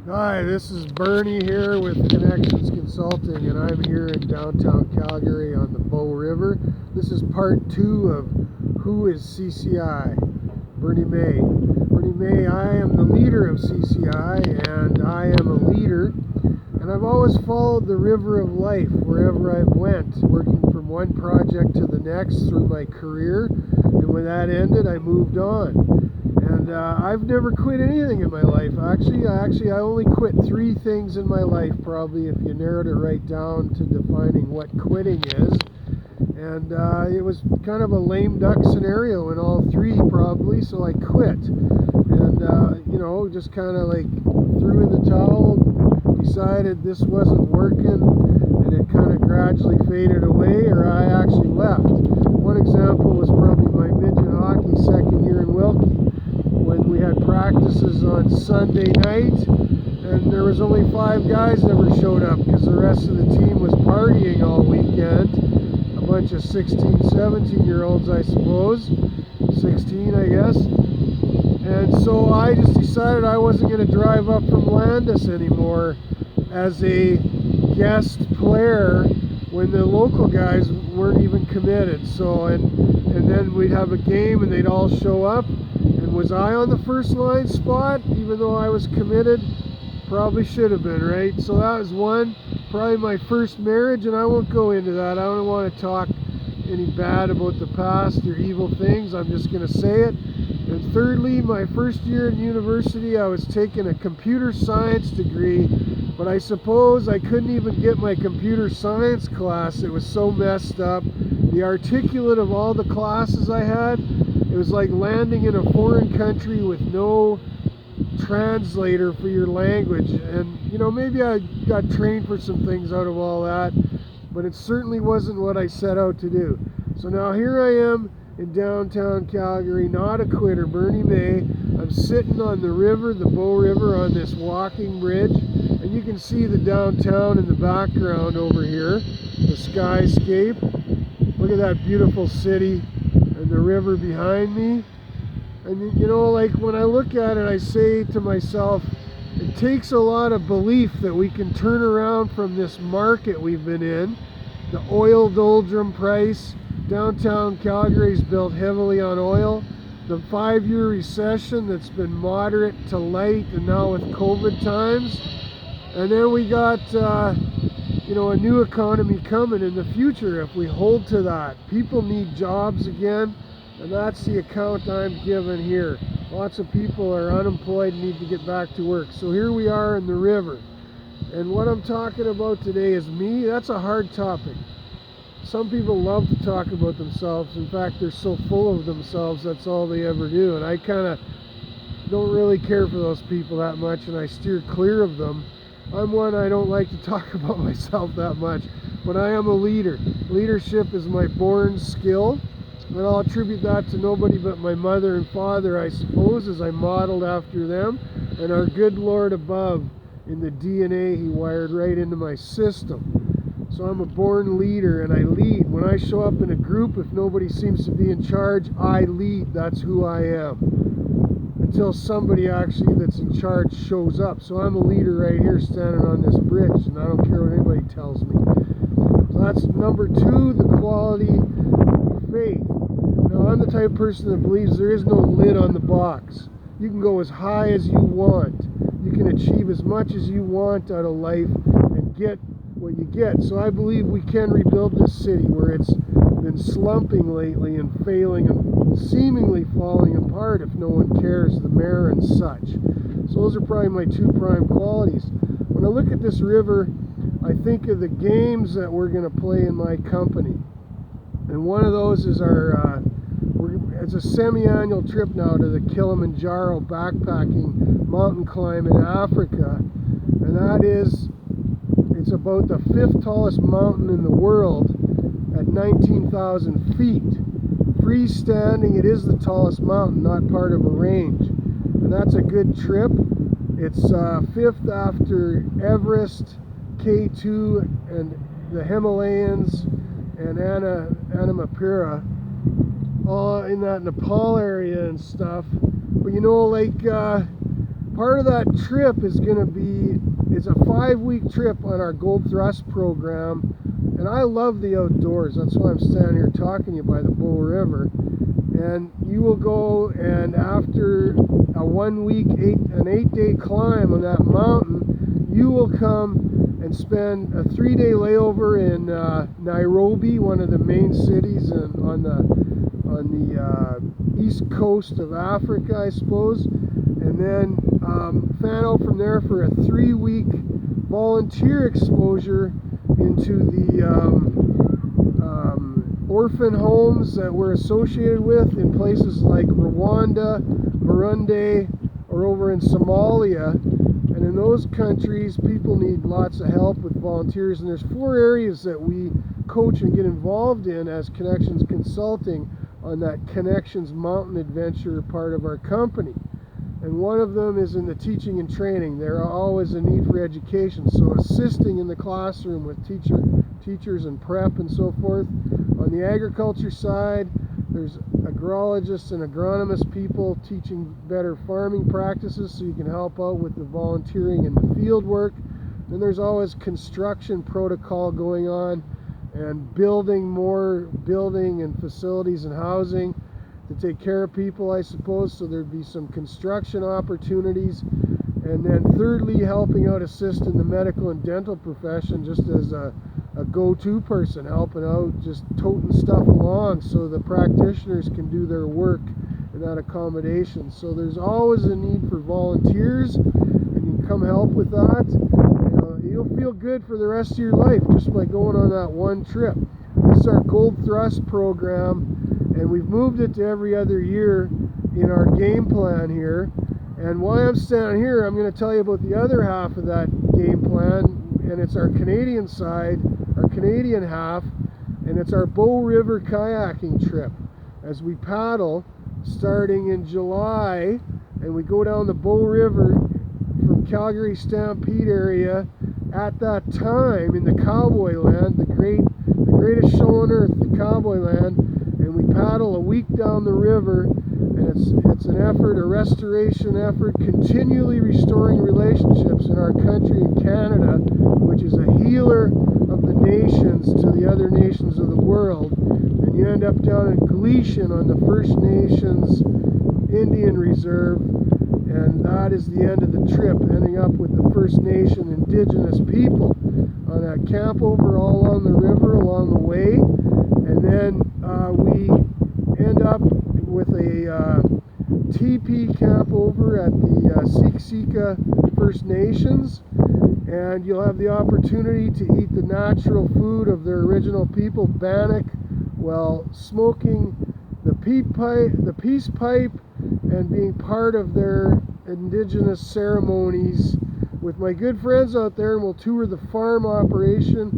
Hi, this is Bernie here with Connections Consulting, and I'm here in downtown Calgary on the Bow River. This is part 2 of Who is CCI? Bernie May. Bernie May, I am the leader of CCI, and I am a leader, and I've always followed the river of life wherever I've went, working from one project to the next through my career, and when that ended, I moved on. And I've never quit anything in my life. Actually, I only quit 3 things in my life, probably, if you narrowed it right down to defining what quitting is. And it was kind of a lame duck scenario in all 3, probably, so I quit. And, you know, just kind of like threw in the towel, decided this wasn't working, and it kind of gradually faded away, or I actually left. One example was probably my midget hockey second year in Wilkie, when we had practices on Sunday night, and there was only 5 guys that ever showed up because the rest of the team was partying all weekend. A bunch of 16, 17-year-olds, I suppose. 16, I guess. And so I just decided I wasn't going to drive up from Landis anymore as a guest player when the local guys weren't even committed. So, and then we'd have a game and they'd all show up. And was I on the first line spot, even though I was committed? Probably should have been, right? So that was one. Probably my first marriage, and I won't go into that. I don't want to talk any bad about the past or evil things. I'm just going to say it. And thirdly, my first year in university, I was taking a computer science degree, but I suppose I couldn't even get my computer science class. It was so messed up. The articulate of all the classes I had, it was like landing in a foreign country with no translator for your language. And, you know, maybe I got trained for some things out of all that, but it certainly wasn't what I set out to do. So now here I am in downtown Calgary, not a quitter, Bernie May. I'm sitting on the river, the Bow River, on this walking bridge, and you can see the downtown in the background over here, the skyscape. Look at that beautiful city and the river behind me. And you know, like when I look at it, I say to myself, it takes a lot of belief that we can turn around from this market we've been in, the oil doldrum price. Downtown Calgary's built heavily on oil. The 5-year recession that's been moderate to light, and now with COVID times. And then we got you know, a new economy coming in the future if we hold to that. People need jobs again, and that's the account I'm giving here. Lots of people are unemployed and need to get back to work. So here we are in the river. And what I'm talking about today is me. That's a hard topic. Some people love to talk about themselves. In fact, they're so full of themselves, that's all they ever do. And I kind of don't really care for those people that much, and I steer clear of them. I'm one, I don't like to talk about myself that much, but I am a leader. Leadership is my born skill, and I'll attribute that to nobody but my mother and father, I suppose, as I modeled after them, and our good Lord above in the DNA He wired right into my system. So I'm a born leader, and I lead. When I show up in a group, if nobody seems to be in charge, I lead. That's who I am. Until somebody actually that's in charge shows up. So I'm a leader right here standing on this bridge, and I don't care what anybody tells me. So that's number 2, the quality of faith. Now I'm the type of person that believes there is no lid on the box. You can go as high as you want. You can achieve as much as you want out of life and get what you get. So I believe we can rebuild this city where it's been slumping lately and failing and seemingly falling apart if no one cares, the mayor and such. So those are probably my 2 prime qualities. When I look at this river, I think of the games that we're going to play in my company. And one of those is it's a semi-annual trip now to the Kilimanjaro backpacking mountain climb in Africa. And that is, it's about the 5th tallest mountain in the world at 19,000 feet. Freestanding, it is the tallest mountain, not part of a range. And that's a good trip. It's 5th after Everest, K2, and the Himalayas, and Annapurna, all in that Nepal area and stuff. But you know, like part of that trip is going to be, it's a 5-week trip on our Gold Thrust program. And I love the outdoors. That's why I'm standing here talking to you by the Bow River. And you will go, and after a 1-week, an 8-day climb on that mountain, you will come and spend a 3-day layover in Nairobi, one of the main cities on the east coast of Africa, I suppose. And then fan out from there for a 3-week volunteer exposure into the orphan homes that we're associated with in places like Rwanda, Burundi, or over in Somalia. And in those countries, people need lots of help with volunteers. And there's 4 areas that we coach and get involved in as Connections Consulting on that Connections Mountain Adventure part of our company. And one of them is in the teaching and training. There are always a need for education, so assisting in the classroom with teachers and prep and so forth. On the agriculture side, there's agrologists and agronomist people teaching better farming practices so you can help out with the volunteering and the field work. Then there's always construction protocol going on and building and facilities and housing to take care of people, I suppose, so there'd be some construction opportunities. And then thirdly, helping out, assist in the medical and dental profession, just as a go-to person, helping out, just toting stuff along so the practitioners can do their work in that accommodation. So there's always a need for volunteers, and you can come help with that. You'll feel good for the rest of your life just by going on that one trip. This is our Gold Thrust program, and we've moved it to every other year in our game plan here. And while I'm standing here, I'm going to tell you about the other half of that game plan, and it's our Canadian side, our Canadian half, and it's our Bow River kayaking trip. As we paddle starting in July, and we go down the Bow River from Calgary Stampede area. At that time in the cowboy land, the greatest show on earth, the cowboy land, and we paddle a week down the river, and it's an effort, a restoration effort, continually restoring relationships in our country in Canada, which is a healer of the nations to the other nations of the world. And you end up down in Gleason on the First Nations Indian Reserve, and that is the end of the trip, ending up with the First Nation Indigenous people on a campover all along the river along the way. And then we end up with a TP campover at the Siksika First Nations, and you'll have the opportunity to eat the natural food of their original people, bannock, while smoking the peace pipe and being part of their indigenous ceremonies with my good friends out there. And we'll tour the farm operation,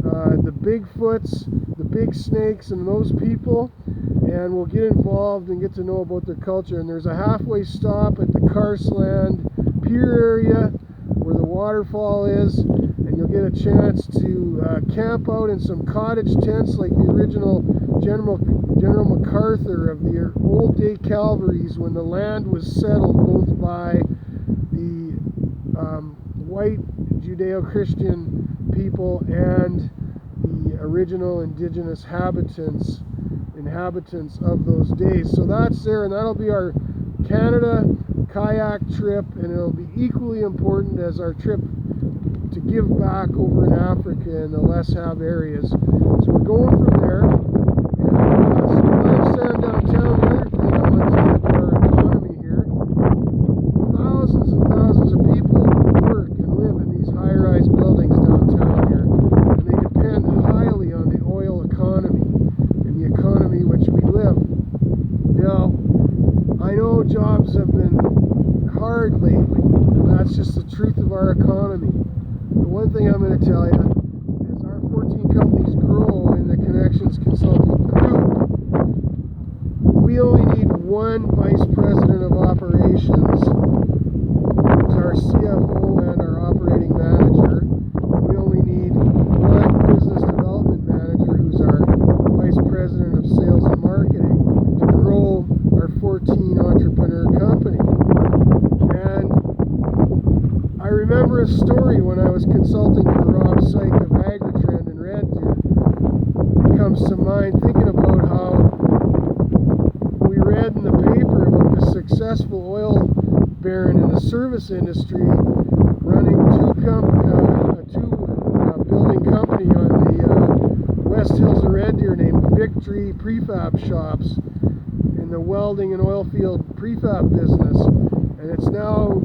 the Bigfoots, the big snakes, and those people, and we'll get involved and get to know about their culture. And there's a halfway stop at the Carsland Pier area where the waterfall is, and you'll get a chance to camp out in some cottage tents like the original General MacArthur of the old day Calvaries, when the land was settled both by the white Judeo-Christian people and the original indigenous inhabitants of those days. So that's there, and that'll be our Canada kayak trip, and it'll be equally important as our trip to give back over in Africa in the less have areas. So we're going from there. And so while I'm standing downtown, the other thing I want to tell you about our economy here, thousands and thousands of people work and live in these high-rise buildings downtown here, and they depend highly on the oil economy and the economy in which we live. Now, I know jobs have been hard lately, and that's just the truth of our economy. But one thing I'm going to tell you, as our 14 companies grow in the Connections Consulting Group, we only need one Vice President of Operations, who's our CFO and our Operating Manager. We only need one Business Development Manager, who's our Vice President of Sales and Marketing, to grow our 14 entrepreneur company. And I remember a story when I was consulting for Rob Syke of Agritrend in Red Deer. It comes to mind thinking about how we read in the paper about the successful oil baron in the service industry running two building company on the West Hills of Red Deer named Victory Prefab Shops in the welding and oil field prefab business. And it's now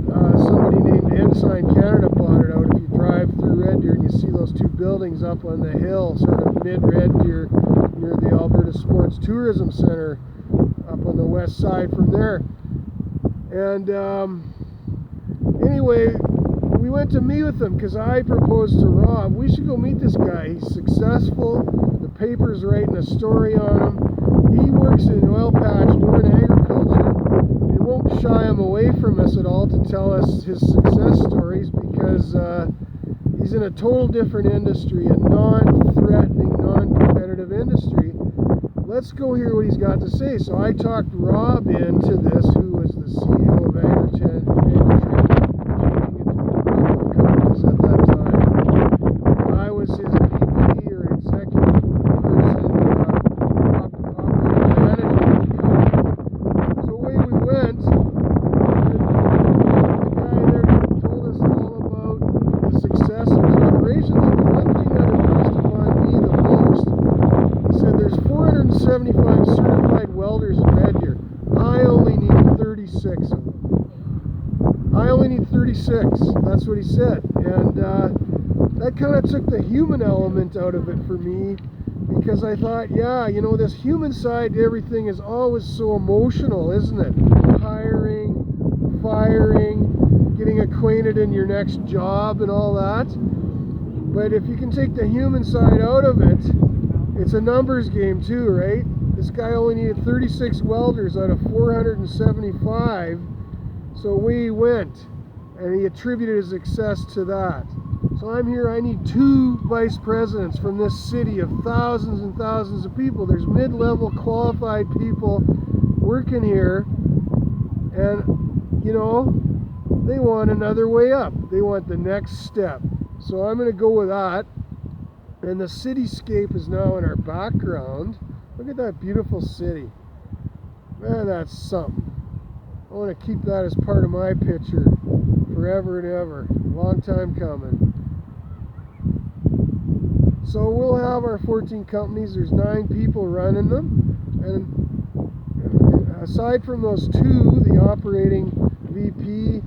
somebody named Ensign Canada bought it out. If you drive through Red Deer and you see those two buildings up on the hill, sort of mid-Red Deer, near the Alberta Sports Tourism Centre, up on the west side from there. And anyway, we went to meet with him because I proposed to Rob, we should go meet this guy. He's successful. The paper's writing a story on him. He works in an oil patch, we're in agriculture. It won't shy him away from us at all to tell us his success stories because he's in a total different industry, a non-threatening, non-competitive industry. Let's go hear what he's got to say. So I talked Rob into this, who was the CEO of Agritrend, changing into a group of companies at that time. I was his VP or executive person, operating manager of the company. So away we went, and the guy there told us all about the success of his operations. And the one thing that impressed upon me the most, he said there's 475 certified welders in Red Deer. I only need 36 of them. I only need 36. That's what he said. And that kind of took the human element out of it for me, because I thought, yeah, you know, this human side to everything is always so emotional, isn't it? Hiring, firing, getting acquainted in your next job and all that. But if you can take the human side out of it, it's a numbers game too, right? This guy only needed 36 welders out of 475, so away he went, and he attributed his success to that. So I'm here, I need 2 vice presidents from this city of thousands and thousands of people. There's mid-level qualified people working here, and you know, they want another way up. They want the next step. So I'm going to go with that. And the cityscape is now in our background. Look at that beautiful city. Man, that's something. I want to keep that as part of my picture forever and ever. Long time coming. So we'll have our 14 companies. There's 9 people running them. And aside from those 2, the operating VP,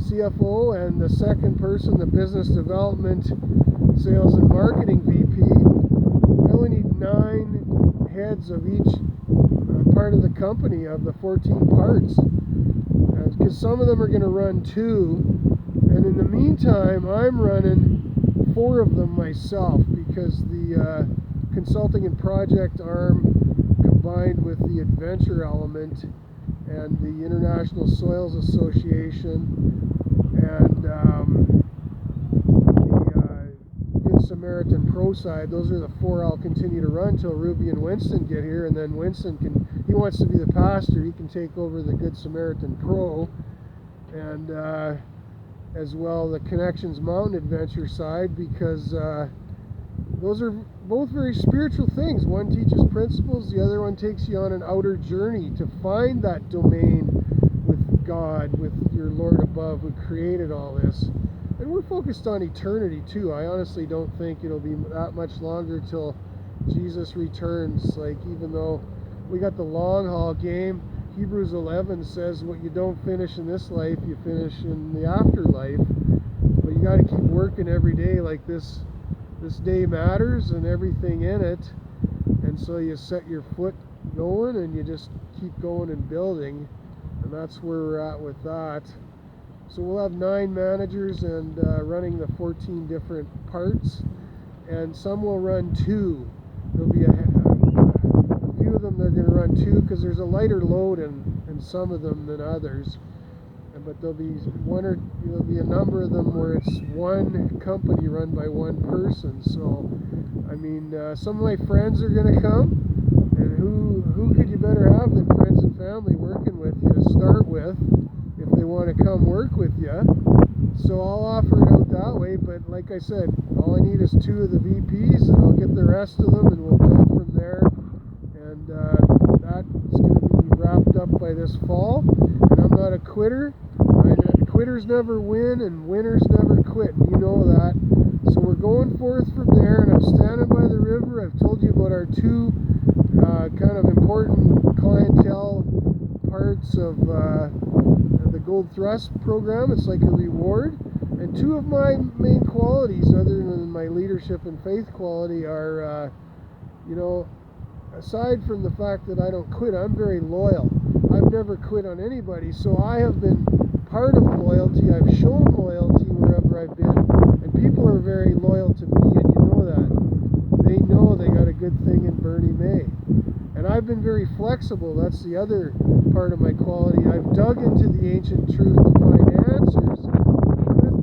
CFO, and the second person, the business development, sales and marketing VP, I only need 9 heads of each part of the company, of the 14 parts, because some of them are going to run 2, and in the meantime I'm running 4 of them myself, because the consulting and project arm combined with the adventure element and the International Soils Association and the Good Samaritan Pro side, those are the 4 I'll continue to run till Ruby and Winston get here, and then Winston he wants to be the pastor, he can take over the Good Samaritan Pro, and as well the Connections Mountain Adventure side, because those are both very spiritual things. One teaches principles, the other one takes you on an outer journey to find that domain with God, with your Lord above who created all this. And we're focused on eternity too. I honestly don't think it'll be that much longer till Jesus returns. Like, even though we got the long haul game, Hebrews 11 says what you don't finish in this life, you finish in the afterlife. But you got to keep working every day. Like this day matters and everything in it. And so you set your foot going and you just keep going and building. And that's where we're at with that. So we'll have 9 managers and running the 14 different parts, and some will run 2. There'll be a few of them they're going to run 2 because there's a lighter load in some of them than others. But there'll be a number of them where it's one company run by one person. So I mean, some of my friends are going to come, and who could you better have than friends and family working with you to start with, if they want to come work with you. So I'll offer it out that way, but like I said, all I need is 2 of the VPs, and I'll get the rest of them, and we'll build from there. And that's going to be wrapped up by this fall. And I'm not a quitter. Quitters never win, and winners never quit. You know that. So we're going forth from there, and I'm standing by the river. I've told you about our 2 kind of important clientele parts of the Gold Thrust program. It's like a reward. And 2 of my main qualities, other than my leadership and faith quality, are, you know, aside from the fact that I don't quit, I'm very loyal. I've never quit on anybody, so I have been part of loyalty. I've shown loyalty wherever I've been, and people are very loyal to me, and you know that. They know they got a good thing in Bernie May. And I've been very flexible. That's the other part of my quality. I've dug into the ancient truth to find answers to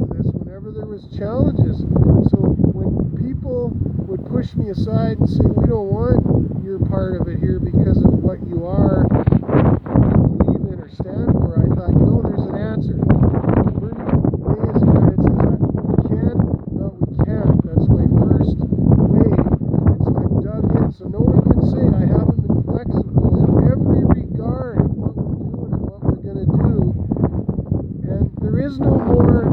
this whenever there was challenges. So when people would push me aside and say, we don't want your part of it here because of what you are, what you believe in or stand for, I thought, you know, there's an answer. Bernie May is a guy that says, we can, not we can't. That's my first way. And so I've dug in. So no one can say I haven't been flexible in every regard of what we're doing and what we're going to do. And there is no more,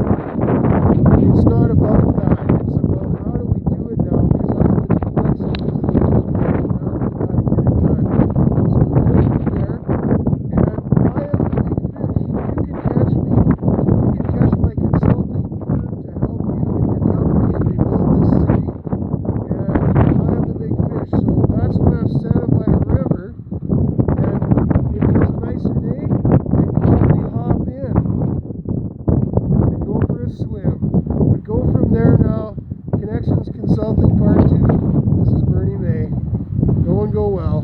it's not about that. It's about how do we do it now, because I've been flexible to the point where now we've got to get it done. So we're going from there, and I am the big fish. You can catch me. You can catch my consulting firm to help you and your company and rebuild this city, and I am the big fish. So that's when I'm standing by a river, and if it was a nicer day, I'd probably hop in and go for a swim. We go from there now. Connections Consulting Part 2. This is Bernie May. Go and go well.